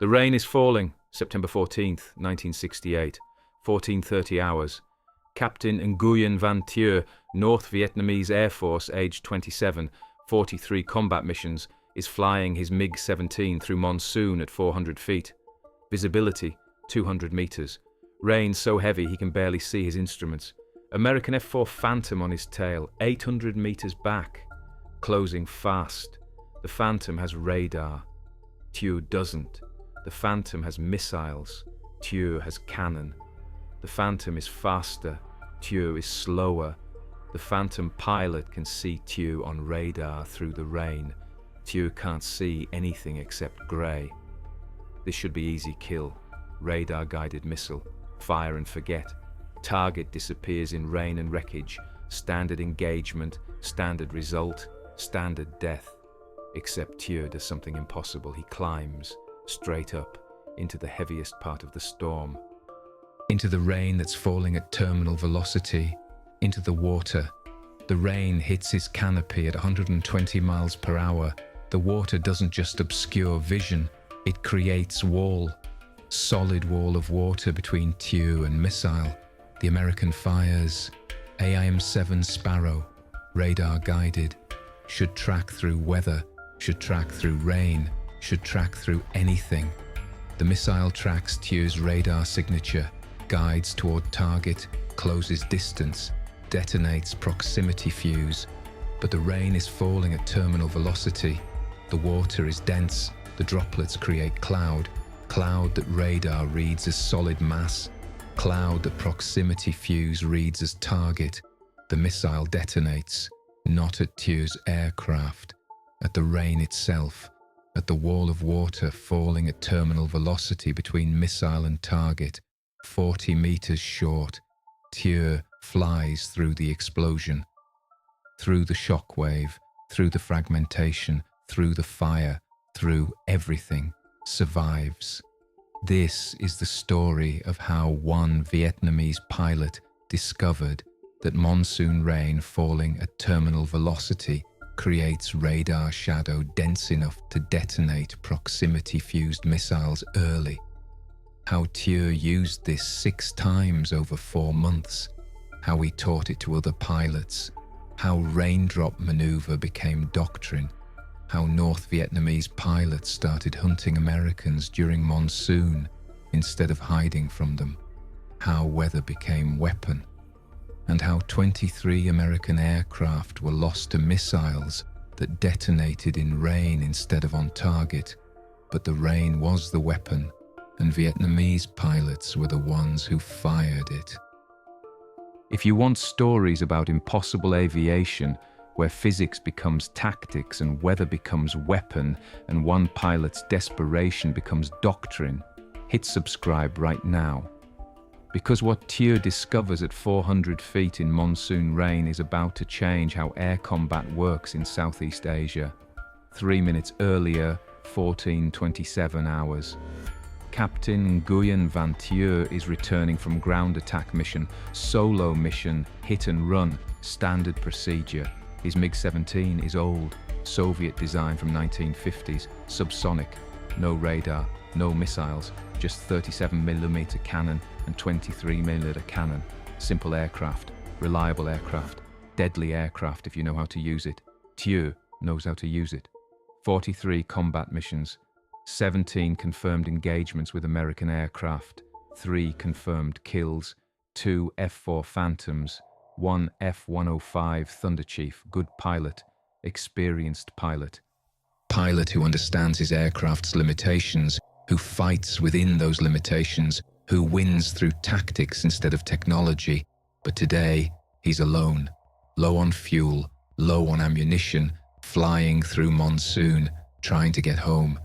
The rain is falling. September 14th, 1968, 14:30 hours. Captain Nguyen Van Thieu, North Vietnamese Air Force, age 27, 43 combat missions, is flying his MiG-17 through Monsoon at 400 feet. Visibility, 200 meters. Rain so heavy he can barely see his instruments. American F-4 Phantom on his tail, 800 meters back. Closing fast. The Phantom has radar. Thieu doesn't. The Phantom has missiles. Thieu has cannon. The Phantom is faster. Thieu is slower. The Phantom pilot can see Thieu on radar through the rain. Thieu can't see anything except grey. This should be easy kill. Radar-guided missile. Fire and forget. Target disappears in rain and wreckage. Standard engagement. Standard result. Standard death. Except Thieu does something impossible. He climbs, straight up, into the heaviest part of the storm. Into the rain that's falling at terminal velocity. Into the water. The rain hits his canopy at 120 miles per hour. The water doesn't just obscure vision, it creates wall. Solid wall of water between Thieu and missile. The American fires. AIM-7 Sparrow. Radar guided. Should track through weather. Should track through rain. Should track through anything. The missile tracks Thieu's radar signature. Guides toward target. Closes distance. Detonates proximity fuse. But the rain is falling at terminal velocity. The water is dense. The droplets create cloud. Cloud that radar reads as solid mass. Cloud that proximity fuse reads as target. The missile detonates. Not at Thieu's aircraft. At the rain itself. At the wall of water falling at terminal velocity between missile and target. 40 meters short. Thieu flies through the explosion. Through the shockwave. Through the fragmentation. Through the fire. Through everything. Survives. This is the story of how one Vietnamese pilot discovered that monsoon rain falling at terminal velocity creates radar shadow dense enough to detonate proximity-fused missiles early. How Thieu used this 6 times over 4 months. How he taught it to other pilots. How Raindrop maneuver became doctrine. How North Vietnamese pilots started hunting Americans during monsoon instead of hiding from them. How weather became weapon. And how 23 American aircraft were lost to missiles that detonated in rain instead of on target. But the rain was the weapon, and Vietnamese pilots were the ones who fired it. If you want stories about impossible aviation, where physics becomes tactics and weather becomes weapon and one pilot's desperation becomes doctrine, hit subscribe right now. Because what Thieu discovers at 400 feet in monsoon rain is about to change how air combat works in Southeast Asia. 3 minutes earlier, 14:27 hours. Captain Nguyen Van Thieu is returning from ground attack mission, solo mission, hit and run, standard procedure. His MiG-17 is old, Soviet design from 1950s, subsonic, no radar, no missiles, just 37mm cannon and 23mm cannon. Simple aircraft, reliable aircraft, deadly aircraft if you know how to use it. Thieu knows how to use it. 43 combat missions, 17 confirmed engagements with American aircraft, 3 confirmed kills, 2 F-4 Phantoms, 1 F-105 Thunderchief, good pilot, experienced pilot. Pilot who understands his aircraft's limitations, who fights within those limitations, who wins through tactics instead of technology. But today, he's alone, low on fuel, low on ammunition, flying through monsoon, trying to get home.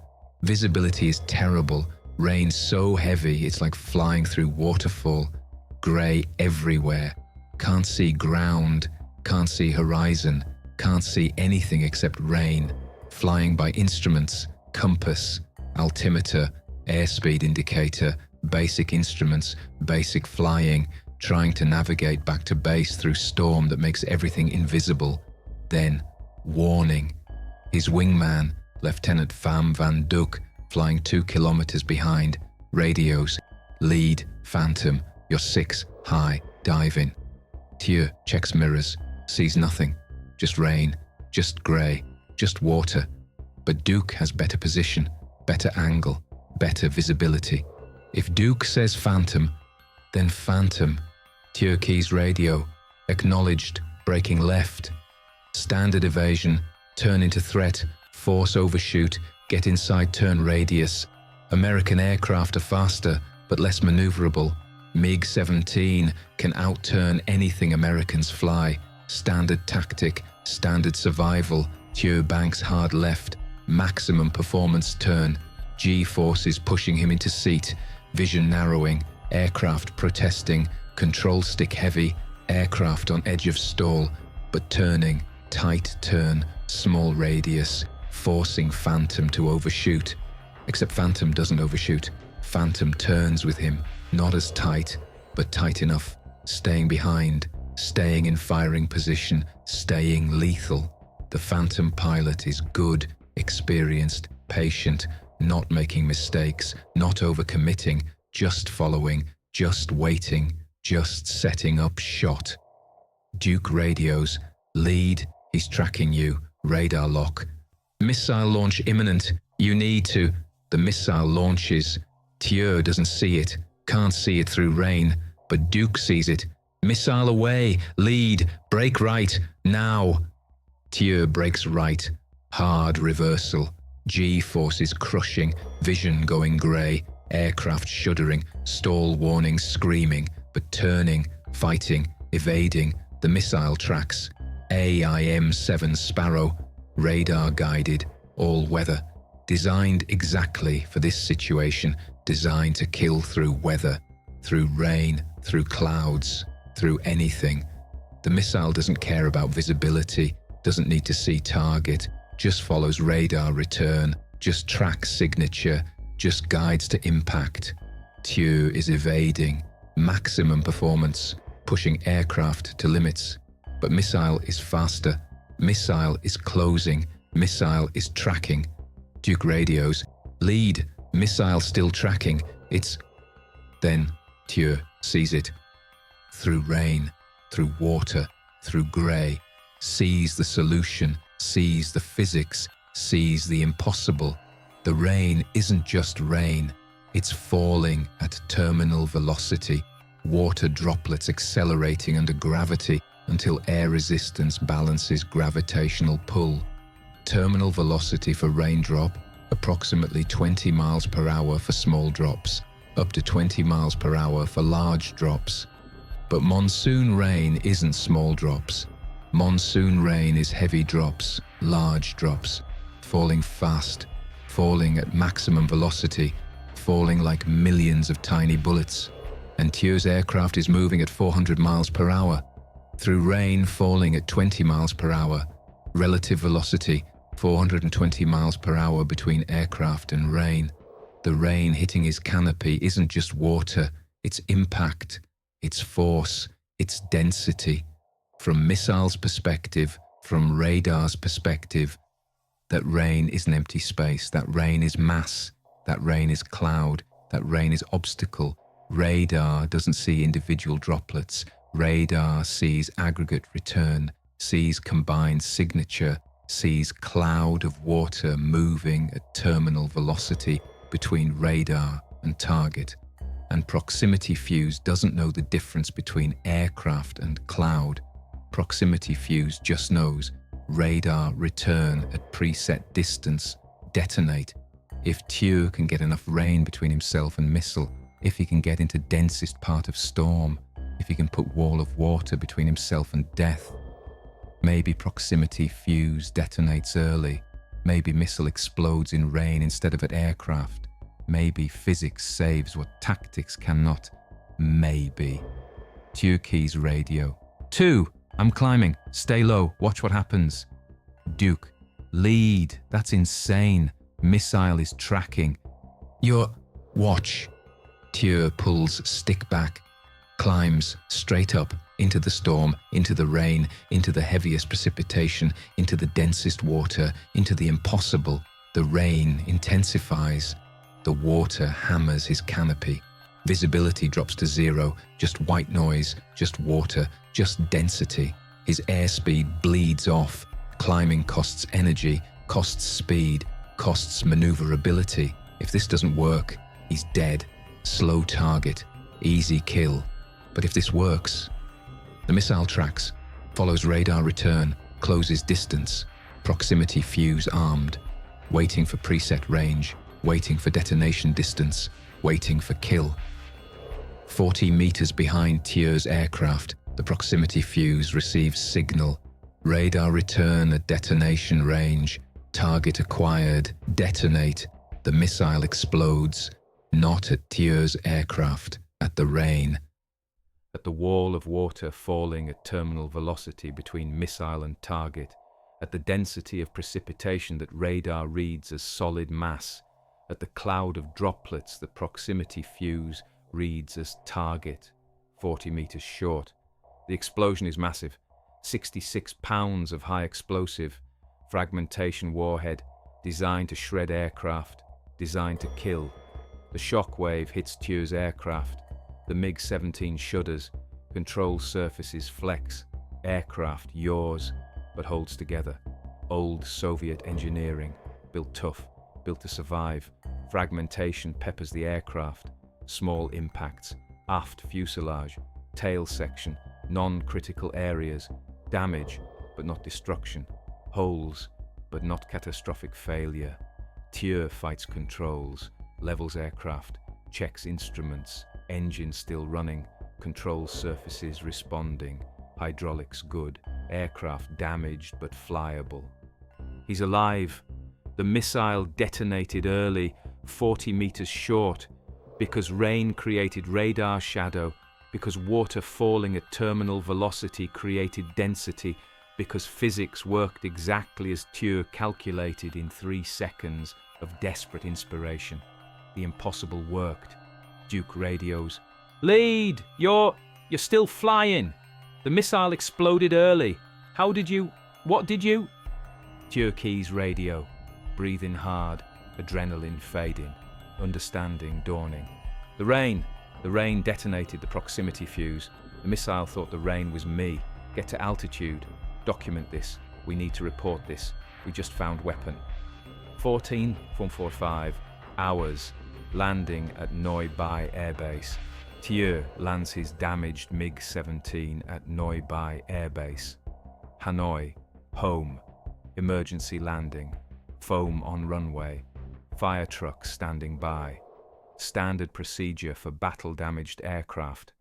Visibility is terrible, rain so heavy it's like flying through waterfall, grey everywhere. Can't see ground, can't see horizon, can't see anything except rain. Flying by instruments, compass, altimeter, airspeed indicator, basic instruments, basic flying, trying to navigate back to base through storm that makes everything invisible. Then, warning. His wingman, Lieutenant Pham Van Duc, flying 2 kilometers behind. Radios. Lead, Phantom, you're 6, high, dive in. Thieu checks mirrors, sees nothing. Just rain, just grey, just water. But Duc has better position, better angle, better visibility. If Duc says Phantom, then Phantom. Thieu keys radio. Acknowledged, braking left. Standard evasion, turn into threat, force overshoot, get inside turn radius. American aircraft are faster, but less maneuverable. MiG-17 can outturn anything Americans fly. Standard tactic, standard survival. Thieu banks hard left, maximum performance turn. G-forces pushing him into seat, vision narrowing, aircraft protesting, control stick heavy, aircraft on edge of stall, but turning, tight turn, small radius, forcing Phantom to overshoot. Except Phantom doesn't overshoot. Phantom turns with him, not as tight, but tight enough, staying behind, staying in firing position, staying lethal. The Phantom pilot is good, experienced, patient, not making mistakes, not overcommitting, just following, just waiting, just setting up shot. Duc radios. Lead, he's tracking you, radar lock. Missile launch imminent, you need to. The missile launches. Thieu doesn't see it, can't see it through rain, but Duc sees it. Missile away, lead, brake right, now. Thieu brakes right, hard reversal. G-forces crushing, vision going grey, aircraft shuddering, stall warnings screaming, but turning, fighting, evading, the missile tracks. AIM-7 Sparrow, radar guided, all weather. Designed exactly for this situation, designed to kill through weather, through rain, through clouds, through anything. The missile doesn't care about visibility, doesn't need to see target, just follows radar return, just tracks signature, just guides to impact. Thieu is evading, maximum performance, pushing aircraft to limits. But missile is faster, missile is closing, missile is tracking. Duc radios. Lead, missile still tracking, it's... Then Thieu sees it. Through rain, through water, through grey, sees the solution, sees the physics, sees the impossible. The rain isn't just rain, it's falling at terminal velocity, water droplets accelerating under gravity until air resistance balances gravitational pull. Terminal velocity for raindrop, approximately 20 miles per hour for small drops, up to 20 miles per hour for large drops. But monsoon rain isn't small drops. Monsoon rain is heavy drops, large drops, falling fast, falling at maximum velocity, falling like millions of tiny bullets. And Thieu's aircraft is moving at 400 miles per hour. Through rain falling at 20 miles per hour, relative velocity 420 miles per hour between aircraft and rain. The rain hitting his canopy isn't just water, it's impact, it's force, it's density. From missiles' perspective, from radar's perspective, that rain isn't empty space, that rain is mass, that rain is cloud, that rain is obstacle. Radar doesn't see individual droplets, radar sees aggregate return, sees combined signature, sees cloud of water moving at terminal velocity between radar and target. And proximity fuse doesn't know the difference between aircraft and cloud. Proximity fuse just knows radar return at preset distance, detonate. If Thieu can get enough rain between himself and missile, if he can get into densest part of storm, if he can put wall of water between himself and death, maybe proximity fuse detonates early, maybe missile explodes in rain instead of at aircraft, maybe physics saves what tactics cannot, maybe. Thieu keys radio. 2, I'm climbing, stay low, watch what happens. Duc, lead, that's insane, missile is tracking. Watch. Thieu pulls stick back, climbs straight up, into the storm, into the rain, into the heaviest precipitation, into the densest water, into the impossible. The rain intensifies, The water hammers his canopy. Visibility drops to zero, just white noise, just water, just density. His airspeed bleeds off. Climbing costs energy, costs speed, costs maneuverability. If this doesn't work, he's dead. Slow target, easy kill. But if this works, the missile tracks, follows radar return, closes distance, proximity fuse armed, waiting for preset range, waiting for detonation distance, waiting for kill. 40 meters behind Thieu's aircraft, the proximity fuse receives signal. Radar return at detonation range, target acquired, detonate. The missile explodes, not at Thieu's aircraft, at the rain. At the wall of water falling at terminal velocity between missile and target, at the density of precipitation that radar reads as solid mass, at the cloud of droplets that proximity fuse reads as target, 40 meters short. The explosion is massive, 66 pounds of high explosive, fragmentation warhead, designed to shred aircraft, designed to kill. The shock wave hits Thieu's aircraft. The MiG-17 shudders, control surfaces flex, aircraft yaws, but holds together. Old Soviet engineering, built tough, built to survive. Fragmentation peppers the aircraft. Small impacts, aft fuselage, tail section, non-critical areas, damage but not destruction, holes but not catastrophic failure. Thieu fights controls, levels aircraft, checks instruments, engine still running, control surfaces responding, hydraulics good, aircraft damaged but flyable. He's alive. The missile detonated early, 40 meters short, because rain created radar shadow, because water falling at terminal velocity created density, because physics worked exactly as Thieu calculated in 3 seconds of desperate inspiration. The impossible worked. Duc radios. "Lead! You're still flying! The missile exploded early. What did you? Thieu keys radio. Breathing hard, adrenaline fading. Understanding dawning. The rain detonated the proximity fuse. The missile thought the rain was me. Get to altitude. Document this. We need to report this. We just found weapon. 14:45 hours. Landing at Noi Bai Air Base. Thieu lands his damaged MiG-17 at Noi Bai Air Base. Hanoi, home. Emergency landing. Foam on runway. Fire trucks standing by. Standard procedure for battle-damaged aircraft.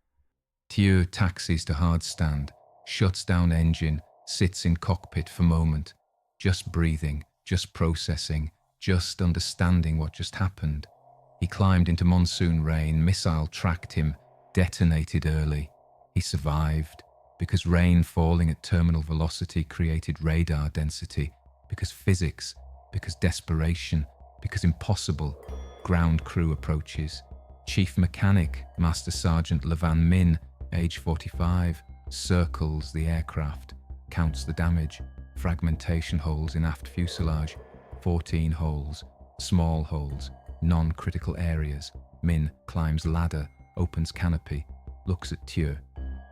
Thieu taxis to hard stand, shuts down engine, sits in cockpit for moment, just breathing, just processing, just understanding what just happened. He climbed into monsoon rain, missile tracked him, detonated early. He survived, because rain falling at terminal velocity created radar density, because physics, because desperation, because impossible. Ground crew approaches. Chief Mechanic, Master Sergeant Le Van Min, age 45, circles the aircraft, counts the damage, fragmentation holes in aft fuselage, 14 holes, small holes, non-critical areas. Min climbs ladder, opens canopy, looks at Thieu.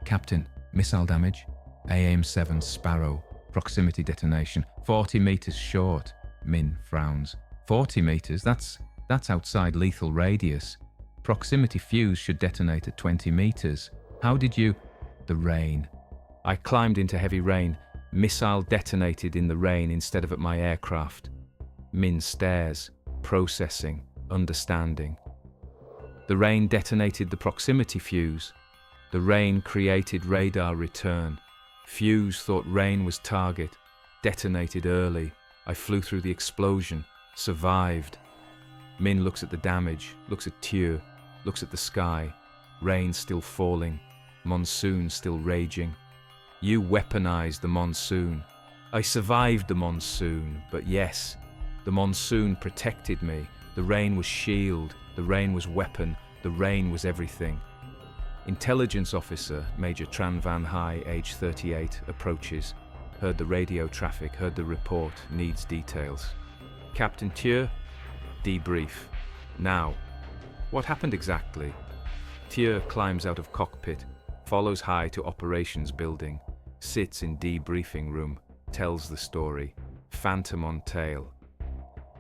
Captain, missile damage? AIM-7 Sparrow, proximity detonation, 40 meters short. Min frowns. 40 meters? That's outside lethal radius. Proximity fuse should detonate at 20 meters. How did you? The rain. I climbed into heavy rain. Missile detonated in the rain instead of at my aircraft. Min stares, processing, understanding. The rain detonated the proximity fuse. The rain created radar return. Fuse thought rain was target. Detonated early. I flew through the explosion. Survived. Min looks at the damage, looks at Thieu, looks at the sky. Rain still falling. Monsoon still raging. You weaponized the monsoon. I survived the monsoon, but yes, the monsoon protected me. The rain was shield, the rain was weapon, the rain was everything. Intelligence officer, Major Tran Van Hai, age 38, approaches. Heard the radio traffic, heard the report, needs details. Captain Thieu, debrief. Now, what happened exactly? Thieu climbs out of cockpit, follows Hai to operations building, sits in debriefing room, tells the story. Phantom on tail.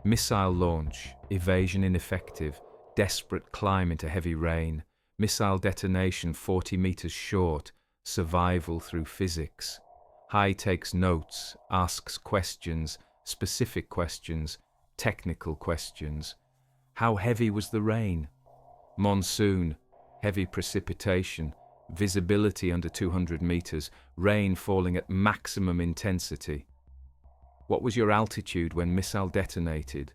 Missile launch, evasion ineffective, desperate climb into heavy rain, missile detonation 40 meters short, survival through physics. Hai takes notes, asks questions, specific questions, technical questions. How heavy was the rain? Monsoon, heavy precipitation, visibility under 200 meters, rain falling at maximum intensity. What was your altitude when missile detonated?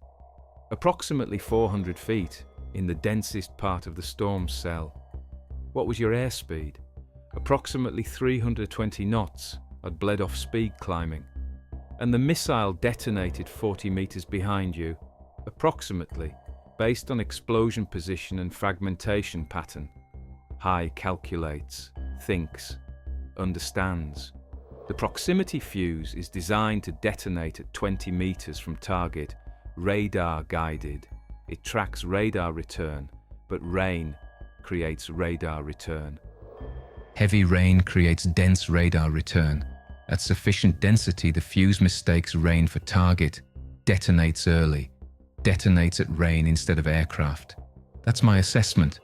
Approximately 400 feet, in the densest part of the storm cell. What was your airspeed? Approximately 320 knots at bled-off speed climbing. And the missile detonated 40 meters behind you, approximately, based on explosion position and fragmentation pattern. Hai calculates, thinks, understands. The proximity fuse is designed to detonate at 20 meters from target, radar guided. It tracks radar return, but rain creates radar return. Heavy rain creates dense radar return. At sufficient density, the fuse mistakes rain for target, detonates early, detonates at rain instead of aircraft. That's my assessment.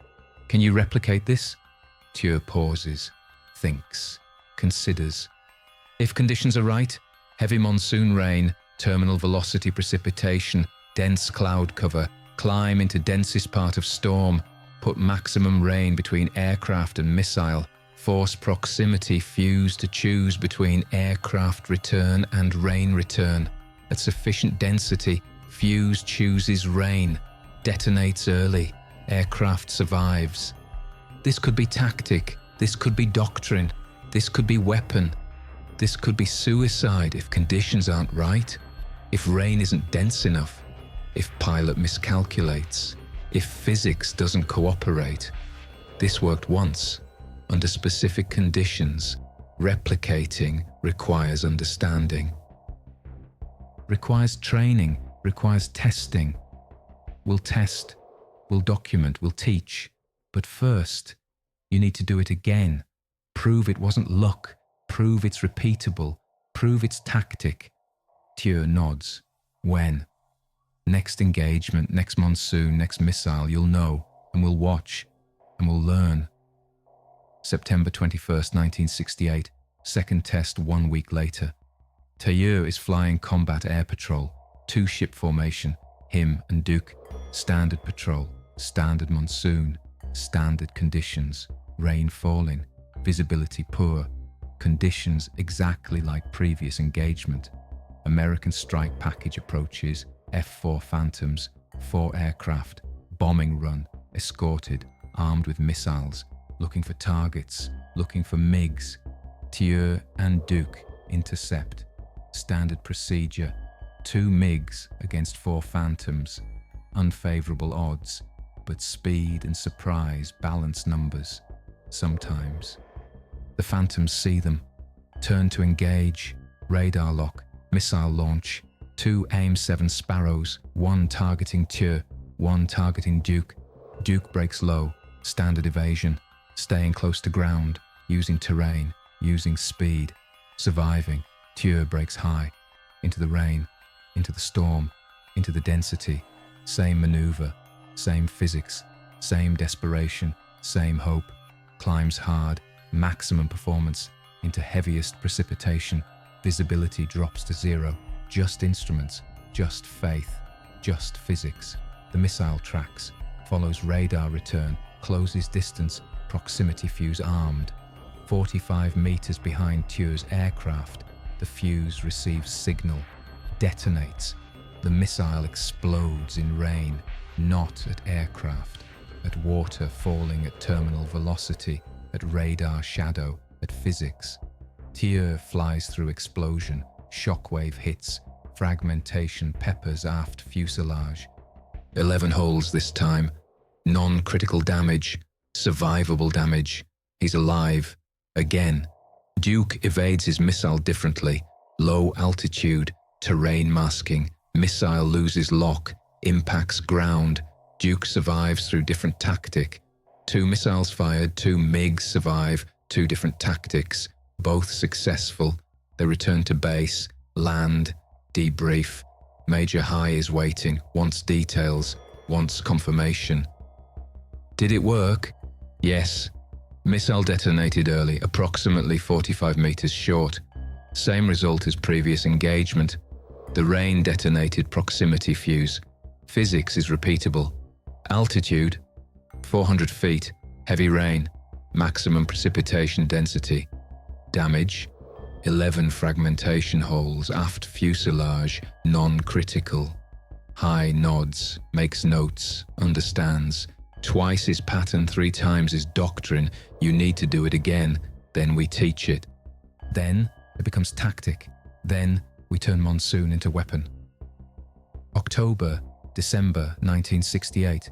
Can you replicate this? Thieu pauses, thinks, considers. If conditions are right, heavy monsoon rain, terminal velocity precipitation, dense cloud cover, climb into densest part of storm, put maximum rain between aircraft and missile, force proximity fuse to choose between aircraft return and rain return. At sufficient density, fuse chooses rain, detonates early, aircraft survives. This could be tactic, this could be doctrine, this could be weapon. This could be suicide if conditions aren't right, if rain isn't dense enough, if pilot miscalculates, if physics doesn't cooperate. This worked once, under specific conditions. Replicating requires understanding. Requires training, requires testing. We'll test, we'll document, we'll teach. But first, you need to do it again. Prove it wasn't luck. Prove it's repeatable. Prove it's tactic. Thieu nods. When? Next engagement, next monsoon, next missile, you'll know, and we'll watch, and we'll learn. September 21st, 1968. Second test 1 week later. Thieu is flying combat air patrol. 2-ship formation. Him and Duc. Standard patrol. Standard monsoon. Standard conditions. Rain falling. Visibility poor. Conditions exactly like previous engagement. American strike package approaches, F-4 Phantoms, 4 aircraft, bombing run, escorted, armed with missiles, looking for targets, looking for MiGs. Thieu and Duc intercept. Standard procedure, 2 MiGs against 4 Phantoms. Unfavorable odds, but speed and surprise balance numbers, sometimes. The Phantoms see them, turn to engage, radar lock, missile launch, 2 AIM-7 Sparrows, 1 targeting Thieu, 1 targeting Duc. Duc breaks low, standard evasion, staying close to ground, using terrain, using speed, surviving. Thieu breaks high, into the rain, into the storm, into the density. Same maneuver, same physics, same desperation, same hope. Climbs hard, maximum performance, into heaviest precipitation. Visibility drops to 0. Just instruments, just faith, just physics. The missile tracks, follows radar return, closes distance, proximity fuse armed. 45 meters behind Thieu's aircraft, the fuse receives signal, detonates. The missile explodes in rain, not at aircraft, at water falling at terminal velocity, at radar shadow, at physics. Thieu flies through explosion, shockwave hits, fragmentation peppers aft fuselage. 11 holes this time, non-critical damage, survivable damage. He's alive, again. Duc evades his missile differently, low altitude, terrain masking, missile loses lock, impacts ground. Duc survives through different tactic. 2 missiles fired, 2 MiGs survive, 2 different tactics, both successful. They return to base, land, debrief. Major Hai is waiting, wants details, wants confirmation. Did it work? Yes. Missile detonated early, approximately 45 meters short. Same result as previous engagement. The rain detonated proximity fuse. Physics is repeatable. Altitude, 400 feet, heavy rain, maximum precipitation density. Damage, 11 fragmentation holes, aft fuselage, non-critical. Hai nods, makes notes, understands. Twice is pattern, 3 times is doctrine. You need to do it again, then we teach it. Then it becomes tactic. Then we turn Monsoon into weapon. October, December 1968.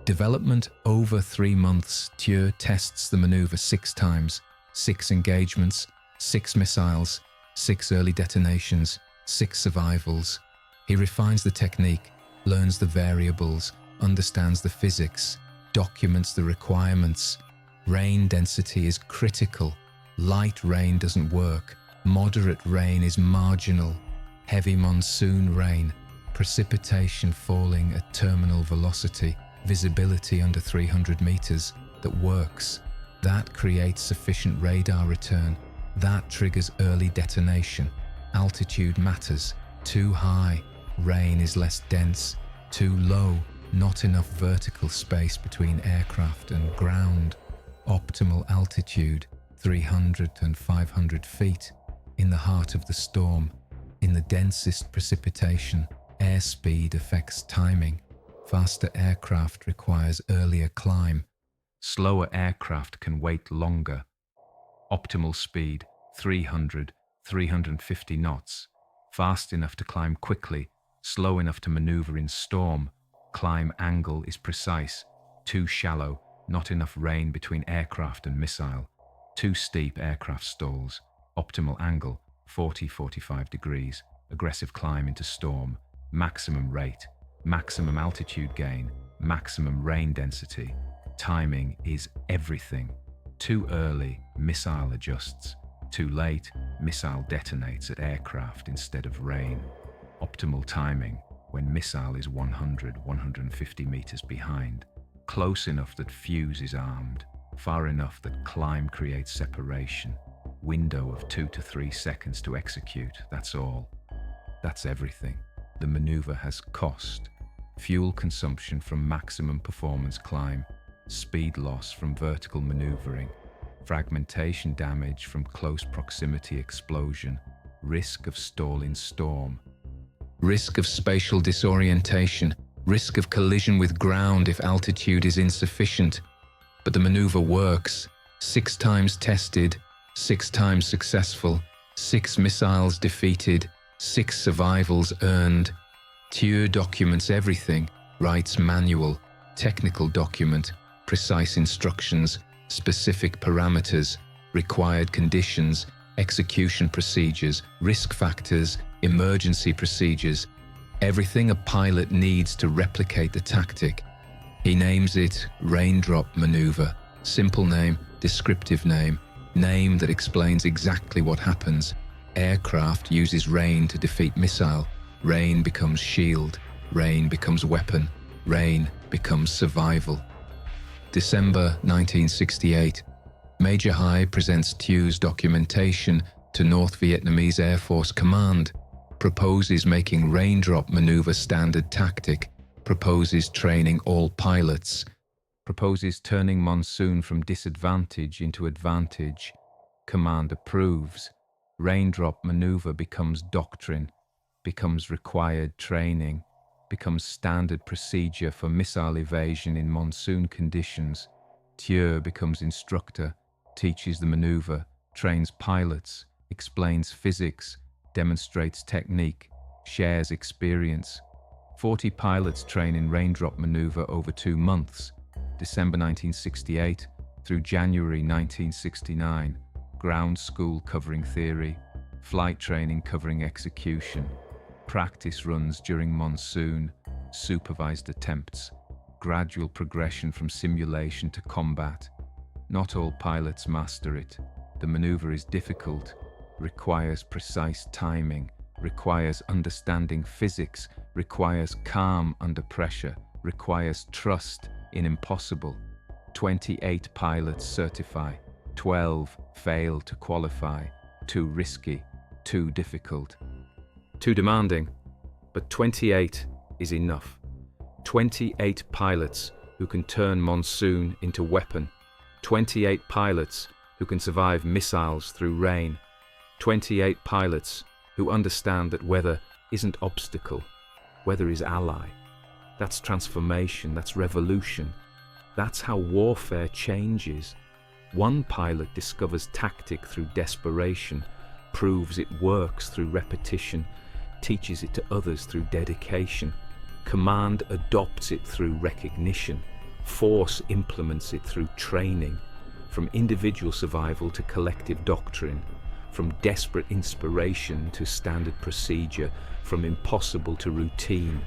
Development over 3 months. Thieu tests the maneuver 6 times, 6 engagements, 6 missiles, 6 early detonations, 6 survivals. He refines the technique, learns the variables, understands the physics, documents the requirements. Rain density is critical. Light rain doesn't work. Moderate rain is marginal. Heavy monsoon rain. Precipitation falling at terminal velocity. Visibility under 300 meters. That works. That creates sufficient radar return. That triggers early detonation. Altitude matters. Too high, rain is less dense. Too low, not enough vertical space between aircraft and ground. Optimal altitude, 300 and 500 feet. In the heart of the storm, in the densest precipitation, airspeed affects timing. Faster aircraft requires earlier climb. Slower aircraft can wait longer. Optimal speed, 300, 350 knots. Fast enough to climb quickly, slow enough to maneuver in storm. Climb angle is precise. Too shallow, not enough rain between aircraft and missile. Too steep, aircraft stalls. Optimal angle, 40-45 degrees. Aggressive climb into storm. Maximum rate. Maximum altitude gain. Maximum rain density. Timing is everything. Too early, missile adjusts. Too late, missile detonates at aircraft instead of rain. Optimal timing, when missile is 100-150 meters behind. Close enough that fuse is armed. Far enough that climb creates separation. Window of 2 to 3 seconds to execute, that's all. That's everything. The maneuver has cost. Fuel consumption from maximum performance climb. Speed loss from vertical maneuvering. Fragmentation damage from close proximity explosion. Risk of stall in storm. Risk of spatial disorientation. Risk of collision with ground if altitude is insufficient. But the maneuver works. 6 times tested. 6 times successful. 6 missiles defeated. 6 survivals earned. Thieu documents everything. Writes manual. Technical document. Precise instructions. Specific parameters. Required conditions. Execution procedures. Risk factors. Emergency procedures. Everything a pilot needs to replicate the tactic. He names it Raindrop maneuver. Simple name, descriptive name. Name that explains exactly what happens. Aircraft uses rain to defeat missile. Rain becomes shield. Rain becomes weapon. Rain becomes survival. December 1968. Major Hai presents Thieu's documentation to North Vietnamese Air Force Command. Proposes making Raindrop maneuver standard tactic. Proposes training all pilots. Proposes turning Monsoon from disadvantage into advantage. Command approves. Raindrop maneuver becomes doctrine, becomes required training, becomes standard procedure for missile evasion in monsoon conditions. Thieu becomes instructor, teaches the maneuver, trains pilots, explains physics, demonstrates technique, shares experience. 40 pilots train in Raindrop maneuver over 2 months, December 1968 through January 1969. Ground school covering theory, flight training covering execution, practice runs during monsoon, supervised attempts, gradual progression from simulation to combat. Not all pilots master it. The maneuver is difficult, requires precise timing, requires understanding physics, requires calm under pressure, requires trust in impossible. 28 pilots certify, 12 fail to qualify. Too risky, too difficult. Too demanding, but 28 is enough. 28 pilots who can turn Monsoon into weapon. 28 pilots who can survive missiles through rain. 28 pilots who understand that weather isn't obstacle, weather is ally. That's transformation, that's revolution. That's how warfare changes. One pilot discovers tactic through desperation, proves it works through repetition, teaches it to others through dedication. Command adopts it through recognition. Force implements it through training. From individual survival to collective doctrine. From desperate inspiration to standard procedure. From impossible to routine.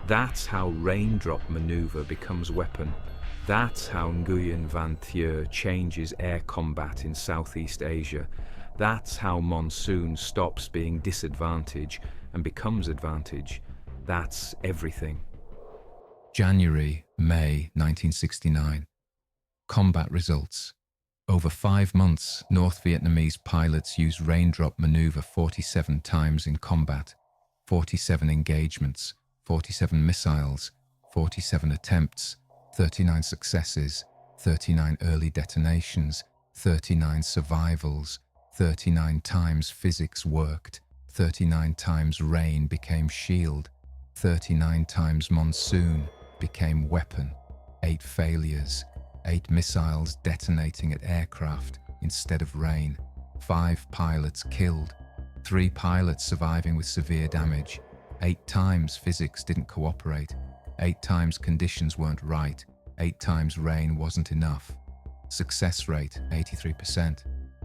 That's how Raindrop maneuver becomes weapon. That's how Nguyen Van Thieu changes air combat in Southeast Asia. That's how Monsoon stops being disadvantage and becomes advantage. That's everything. January, May 1969. Combat results. Over 5 months, North Vietnamese pilots used Raindrop maneuver 47 times in combat, 47 engagements, 47 missiles, 47 attempts, 39 successes, 39 early detonations, 39 survivals, 39 times physics worked, 39 times rain became shield, 39 times Monsoon became weapon, 8 failures, 8 missiles detonating at aircraft instead of rain, 5 pilots killed, 3 pilots surviving with severe damage, 8 times physics didn't cooperate, 8 times conditions weren't right, 8 times rain wasn't enough. Success rate 83%.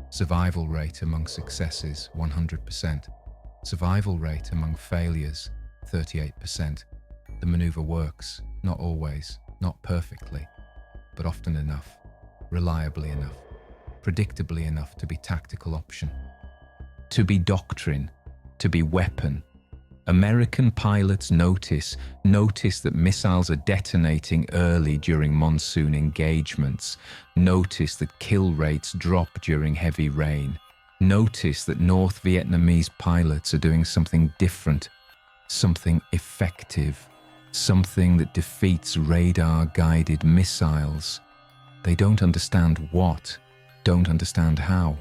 Survival rate among successes 100%. Survival rate among failures 38%. The maneuver works, not always, not perfectly, but often enough, reliably enough, predictably enough to be tactical option. To be doctrine, to be weapon. American pilots notice that missiles are detonating early during monsoon engagements, notice that kill rates drop during heavy rain, notice that North Vietnamese pilots are doing something different, something effective, something that defeats radar-guided missiles. They don't understand what, don't understand how.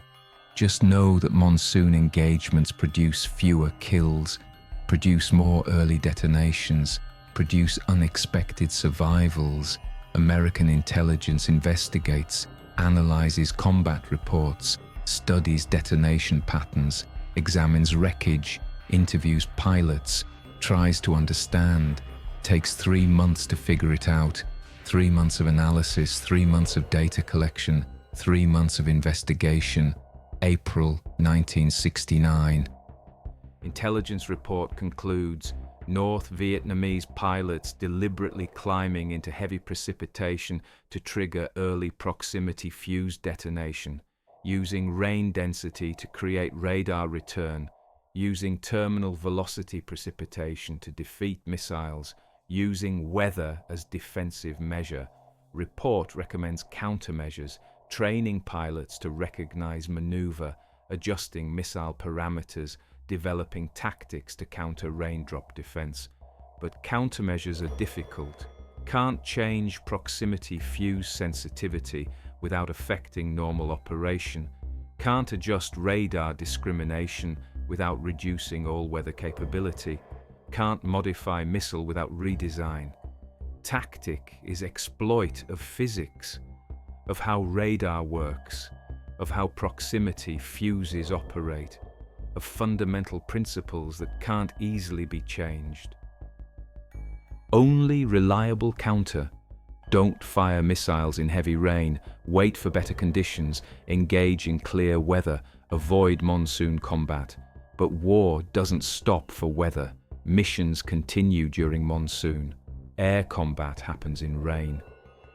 Just know that monsoon engagements produce fewer kills, produce more early detonations, produce unexpected survivals. American intelligence investigates, analyzes combat reports, studies detonation patterns, examines wreckage, interviews pilots, tries to understand, takes 3 months to figure it out, 3 months of analysis, 3 months of data collection, 3 months of investigation. April 1969. Intelligence report concludes North Vietnamese pilots deliberately climbing into heavy precipitation to trigger early proximity fuse detonation, using rain density to create radar return, using terminal velocity precipitation to defeat missiles, using weather as defensive measure. Report recommends countermeasures, training pilots to recognize maneuver, adjusting missile parameters, developing tactics to counter raindrop defense. But countermeasures are difficult. Can't change proximity fuse sensitivity without affecting normal operation. Can't adjust radar discrimination without reducing all-weather capability. Can't modify missile without redesign. Tactic is exploit of physics, of how radar works, of how proximity fuses operate, of fundamental principles that can't easily be changed. Only reliable counter. Don't fire missiles in heavy rain, wait for better conditions, engage in clear weather, avoid monsoon combat. But war doesn't stop for weather. Missions continue during monsoon. Air combat happens in rain.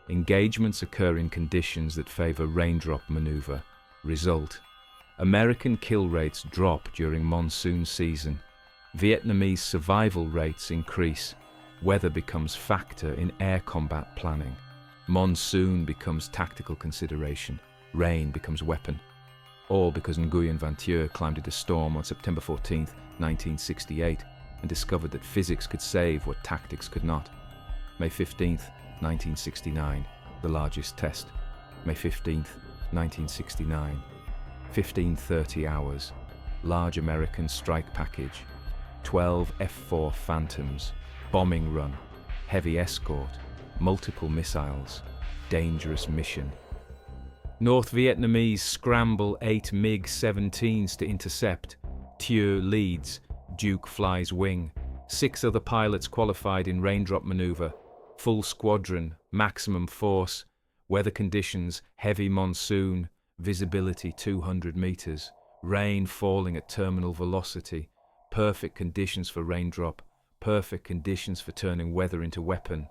Engagements occur in conditions that favor raindrop maneuver. Result: American kill rates drop during monsoon season. Vietnamese survival rates increase. Weather becomes factor in air combat planning. Monsoon becomes tactical consideration. Rain becomes weapon. All because Nguyen Van Thieu climbed into storm on September 14, 1968, and discovered that physics could save what tactics could not. May 15, 1969, the largest test. May 15, 1969. 15:30 hours. Large American strike package. 12 F-4 Phantoms. Bombing run. Heavy escort. Multiple missiles. Dangerous mission. North Vietnamese scramble 8 MiG-17s to intercept. Thieu leads. Duke flies wing. 6 other pilots qualified in raindrop maneuver. Full squadron. Maximum force. Weather conditions: heavy monsoon. Visibility 200 meters. Rain falling at terminal velocity. Perfect conditions for raindrop. Perfect conditions for turning weather into weapon.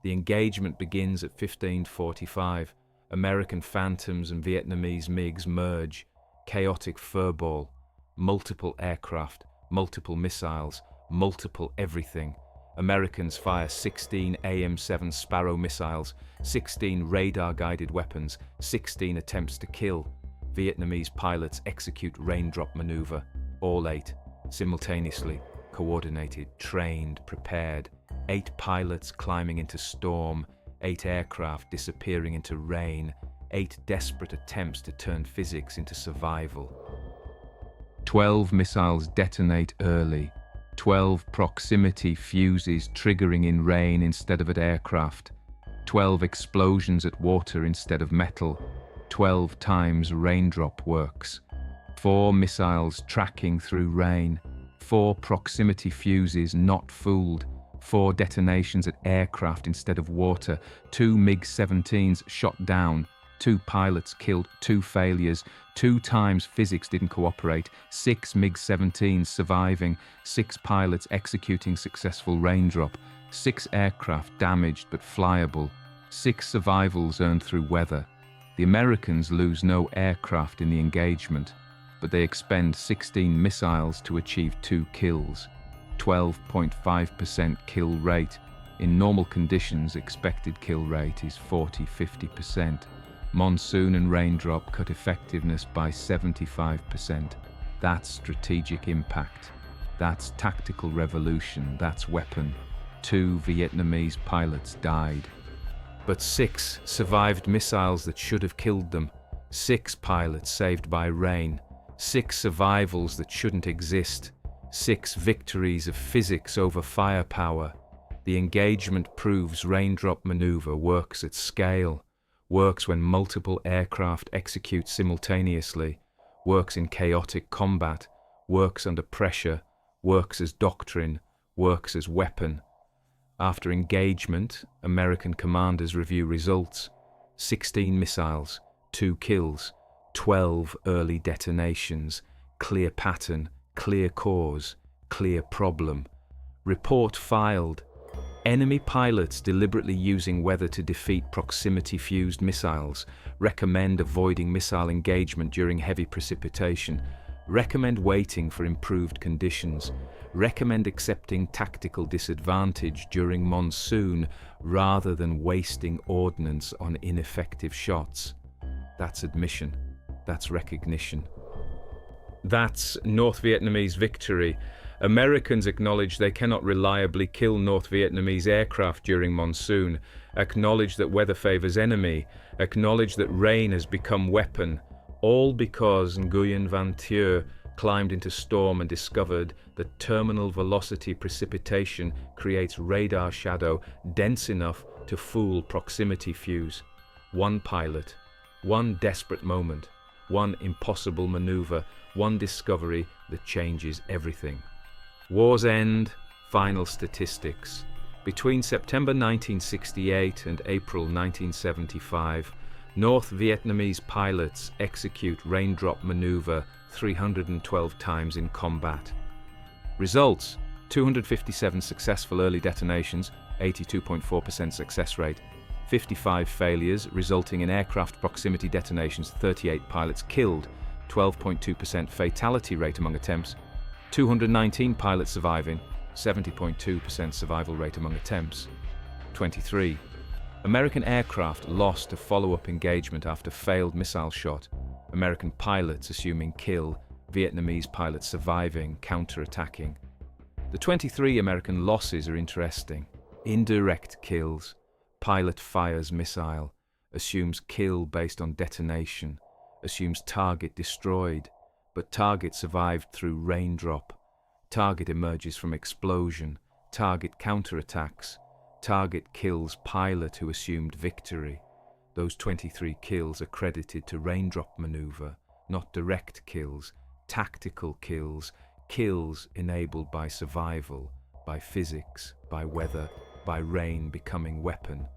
The engagement begins at 15:45. American Phantoms and Vietnamese MiGs merge. Chaotic furball. Multiple aircraft. Multiple missiles. Multiple everything. Americans fire 16 AIM-7 Sparrow missiles, 16 radar-guided weapons, 16 attempts to kill. Vietnamese pilots execute raindrop maneuver. All 8. Simultaneously. Coordinated. Trained. Prepared. 8 pilots climbing into storm. 8 aircraft disappearing into rain. 8 desperate attempts to turn physics into survival. 12 missiles detonate early. 12 proximity fuses triggering in rain instead of at aircraft. 12 explosions at water instead of metal. 12 times raindrop works. 4 missiles tracking through rain. 4 proximity fuses not fooled. 4 detonations at aircraft instead of water. 2 MiG-17s shot down. 2 pilots killed. 2 failures. 2 times physics didn't cooperate. 6 MiG-17s surviving. 6 pilots executing successful raindrop. 6 aircraft damaged but flyable. 6 survivals earned through weather. The Americans lose no aircraft in the engagement, but they expend 16 missiles to achieve 2 kills. 12.5% kill rate. In normal conditions, expected kill rate is 40-50%. Monsoon and raindrop cut effectiveness by 75%. That's strategic impact. That's tactical revolution. That's weapon. 2 Vietnamese pilots died. But 6 survived missiles that should have killed them. 6 pilots saved by rain. 6 survivals that shouldn't exist. 6 victories of physics over firepower. The engagement proves raindrop maneuver works at scale. Works when multiple aircraft execute simultaneously, works in chaotic combat, works under pressure, works as doctrine, works as weapon. After engagement, American commanders review results. 16 missiles, 2 kills, 12 early detonations, clear pattern, clear cause, clear problem. Report filed. Enemy pilots deliberately using weather to defeat proximity-fused missiles. Recommend avoiding missile engagement during heavy precipitation. Recommend waiting for improved conditions. Recommend accepting tactical disadvantage during monsoon rather than wasting ordnance on ineffective shots. That's admission. That's recognition. That's North Vietnamese victory. Americans acknowledge they cannot reliably kill North Vietnamese aircraft during monsoon, acknowledge that weather favors enemy, acknowledge that rain has become weapon, all because Nguyen Van Thieu climbed into storm and discovered that terminal velocity precipitation creates radar shadow dense enough to fool proximity fuse. One pilot, one desperate moment, one impossible maneuver, one discovery that changes everything. War's end, final statistics. Between September 1968 and April 1975, North Vietnamese pilots execute raindrop maneuver 312 times in combat. Results: 257 successful early detonations, 82.4% success rate. 55 failures, resulting in aircraft proximity detonations, 38 pilots killed, 12.2% fatality rate among attempts. 219 pilots surviving, 70.2% survival rate among attempts. 23. American aircraft lost to follow-up engagement after failed missile shot. American pilots assuming kill, Vietnamese pilots surviving, counter-attacking. The 23 American losses are interesting. Indirect kills. Pilot fires missile, assumes kill based on detonation, assumes target destroyed, but target survived through raindrop. Target emerges from explosion, target counterattacks, target kills pilot who assumed victory. Those 23 kills are credited to raindrop maneuver, not direct kills, tactical kills, kills enabled by survival, by physics, by weather, by rain becoming weapon.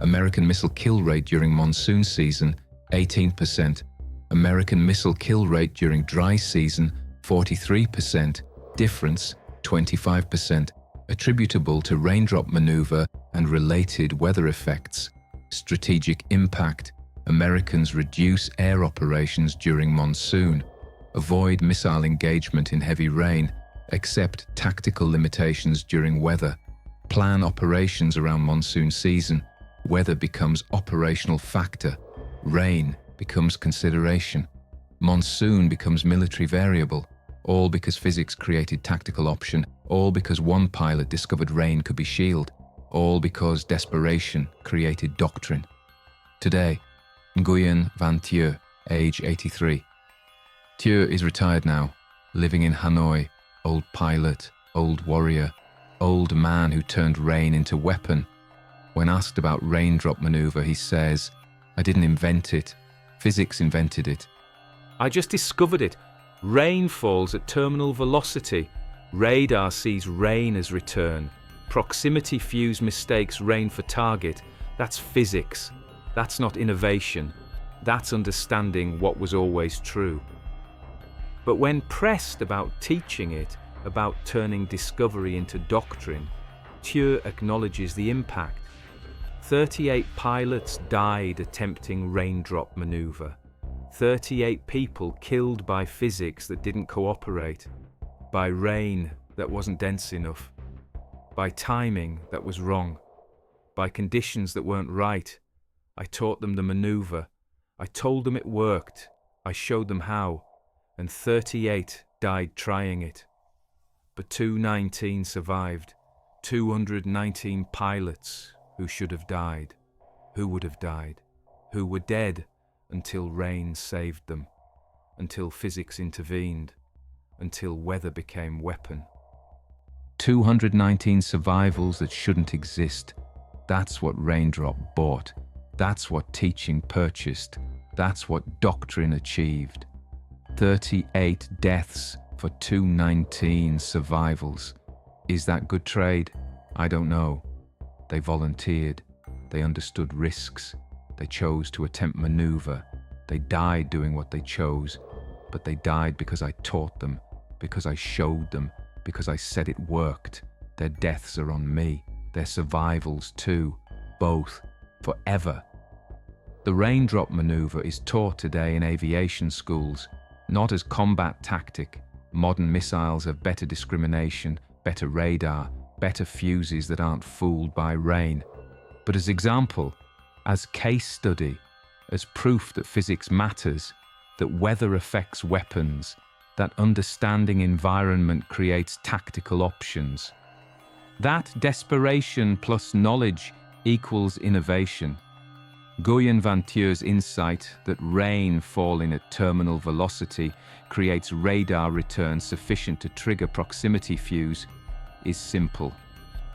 American missile kill rate during monsoon season, 18%. American missile kill rate during dry season, 43%. Difference, 25%. Attributable to raindrop maneuver and related weather effects. Strategic impact. Americans reduce air operations during monsoon. Avoid missile engagement in heavy rain. Accept tactical limitations during weather. Plan operations around monsoon season. Weather becomes operational factor. Rain becomes consideration. Monsoon becomes military variable. All because physics created tactical option. All because one pilot discovered rain could be shield. All because desperation created doctrine. Today, Nguyen Van Thieu, age 83. Thieu is retired now, living in Hanoi. Old pilot, old warrior, old man who turned rain into weapon. When asked about raindrop maneuver, he says, "I didn't invent it. Physics invented it. I just discovered it. Rain falls at terminal velocity. Radar sees rain as return. Proximity fuse mistakes rain for target. That's physics. That's not innovation. That's understanding what was always true." But when pressed about teaching it, about turning discovery into doctrine, Thieu acknowledges the impact. 38 pilots died attempting raindrop maneuver. 38 people killed by physics that didn't cooperate, by rain that wasn't dense enough, by timing that was wrong, by conditions that weren't right. I taught them the maneuver. I told them it worked. I showed them how. And 38 died trying it. But 219 survived. 219 pilots who should have died, who would have died, who were dead until rain saved them, until physics intervened, until weather became weapon. 219 survivals that shouldn't exist. That's what Raindrop bought. That's what teaching purchased. That's what doctrine achieved. 38 deaths for 219 survivals. Is that good trade? I don't know. They volunteered. They understood risks. They chose to attempt maneuver. They died doing what they chose. But they died because I taught them, because I showed them, because I said it worked. Their deaths are on me. Their survivals too. Both. Forever. The raindrop maneuver is taught today in aviation schools, not as combat tactic. Modern missiles have better discrimination, better radar, better fuses that aren't fooled by rain, but as example, as case study, as proof that physics matters, that weather affects weapons, that understanding environment creates tactical options. That desperation plus knowledge equals innovation. Nguyen Van Thieu's insight that rain falling at terminal velocity creates radar return sufficient to trigger proximity fuse is simple,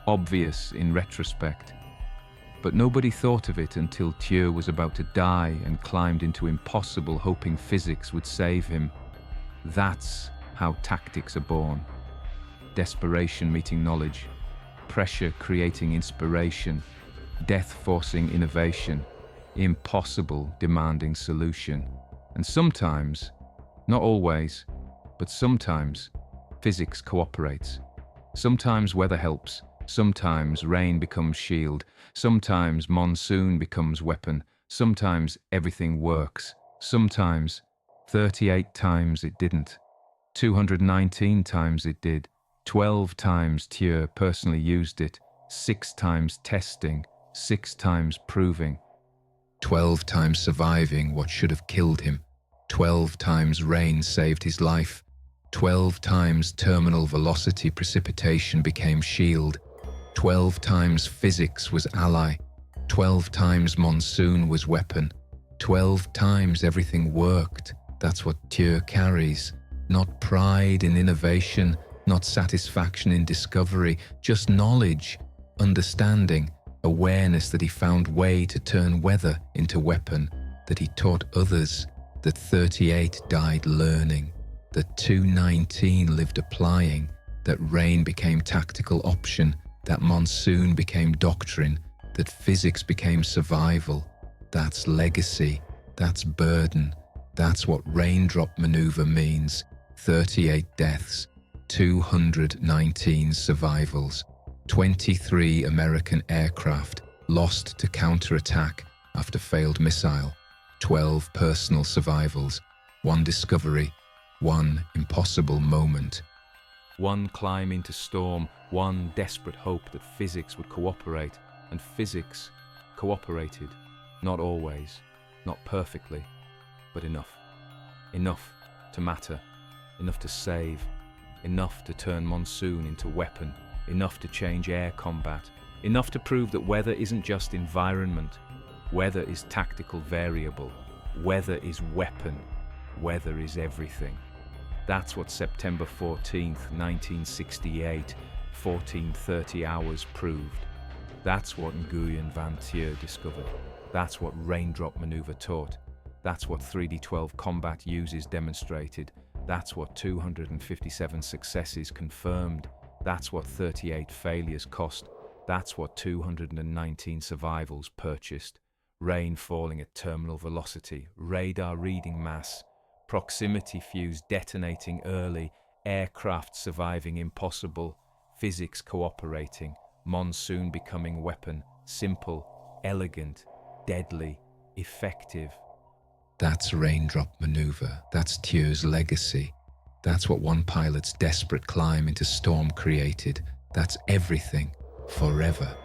obvious in retrospect. But nobody thought of it until Thieu was about to die and climbed into impossible, hoping physics would save him. That's how tactics are born. Desperation meeting knowledge, pressure creating inspiration, death forcing innovation, impossible demanding solution. And sometimes, not always, but sometimes, physics cooperates. Sometimes weather helps, Sometimes rain becomes shield, sometimes monsoon becomes weapon, sometimes everything works, sometimes 38 times it didn't, 219 times it did, 12 times Thieu personally used it, 6 times testing, 6 times proving. 12 times surviving what should have killed him. 12 times rain saved his life. 12 times terminal velocity precipitation became shield. 12 times physics was ally. 12 times monsoon was weapon. 12 times everything worked. That's what Thieu carries. Not pride in innovation, not satisfaction in discovery, just knowledge, understanding, awareness that he found way to turn weather into weapon, that he taught others, that 38 died learning, that 219 lived applying, that rain became tactical option, that monsoon became doctrine, that physics became survival. That's legacy, that's burden, that's what Raindrop maneuver means. 38 deaths, 219 survivals, 23 American aircraft lost to counterattack after failed missile, 12 personal survivals, 1 discovery, 1 impossible moment. 1 climb into storm, 1 desperate hope that physics would cooperate, and physics cooperated. Not always, not perfectly, but enough. Enough to matter, enough to save, enough to turn monsoon into weapon, enough to change air combat, enough to prove that weather isn't just environment, weather is tactical variable, weather is weapon, weather is everything. That's what September 14th, 1968, 14:30 hours proved. That's what Nguyen Van Thieu discovered. That's what Raindrop maneuver taught. That's what 3D12 combat uses demonstrated. That's what 257 successes confirmed. That's what 38 failures cost. That's what 219 survivals purchased. Rain falling at terminal velocity, radar reading mass, proximity fuse detonating early, aircraft surviving impossible, physics cooperating, monsoon becoming weapon, simple, elegant, deadly, effective. That's Raindrop maneuver. That's Thieu's legacy. That's what one pilot's desperate climb into storm created. That's everything, forever.